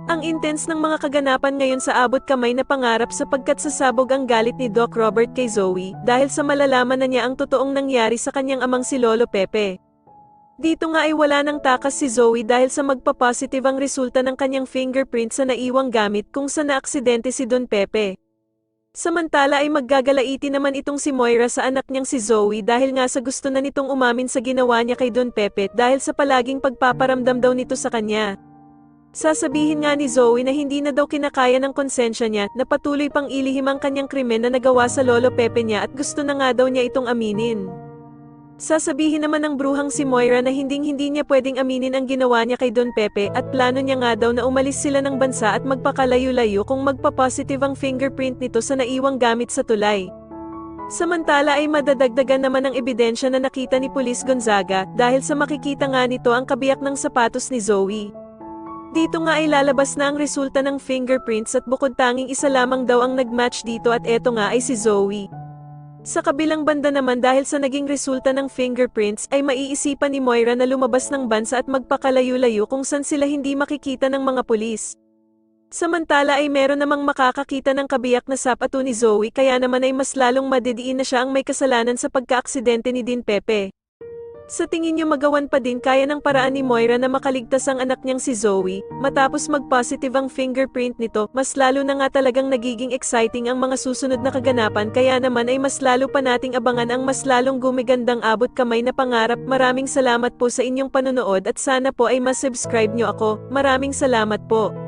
Ang intense ng mga kaganapan ngayon sa abot kamay na pangarap sapagkat sasabog ang galit ni Doc Robert kay Zoe dahil sa malalaman na niya ang totoong nangyari sa kanyang amang si Lolo Pepe. Dito nga ay wala nang takas si Zoe dahil sa magpa-positive ang resulta ng kanyang fingerprint sa naiwang gamit kung sa naaksidente si Don Pepe. Samantala ay maggagalaiti naman itong si Moira sa anak niyang si Zoe dahil nga sa gusto na nitong umamin sa ginawa niya kay Don Pepe dahil sa palaging pagpaparamdam daw nito sa kanya. Sasabihin nga ni Zoe na hindi na daw kinakaya ng konsensya niya na patuloy pang ilihim ang kanyang krimen na nagawa sa Lolo Pepe niya at gusto na nga daw niya itong aminin. Sasabihin naman ng bruhang si Moira na hindi niya pwedeng aminin ang ginawa niya kay Don Pepe at plano niya nga daw na umalis sila ng bansa at magpakalayo-layo kung magpa-positive ang fingerprint nito sa naiwang gamit sa tulay. Samantala ay madadagdagan naman ang ebidensya na nakita ni Police Gonzaga dahil sa makikita nga nito ang kabiyak ng sapatos ni Zoe. Dito nga ay lalabas na ang resulta ng fingerprints at bukod tanging isa lamang daw ang nagmatch dito at eto nga ay si Zoe. Sa kabilang banda naman dahil sa naging resulta ng fingerprints ay maiisipan ni Moira na lumabas ng bansa at magpakalayo-layo kung saan sila hindi makikita ng mga pulis. Samantala ay meron namang makakakita ng kabiyak na sapato ni Zoe kaya naman ay mas lalong madidiin na siya ang may kasalanan sa pagkaaksidente ni Din Pepe. Sa tingin niyo magawan pa din kaya ng paraan ni Moira na makaligtas ang anak niyang si Zoe, matapos mag-positive ang fingerprint nito, mas lalo na nga talagang nagiging exciting ang mga susunod na kaganapan kaya naman ay mas lalo pa nating abangan ang mas lalong gumigandang abot kamay na pangarap. Maraming salamat po sa inyong panonood at sana po ay mas subscribe niyo ako. Maraming salamat po.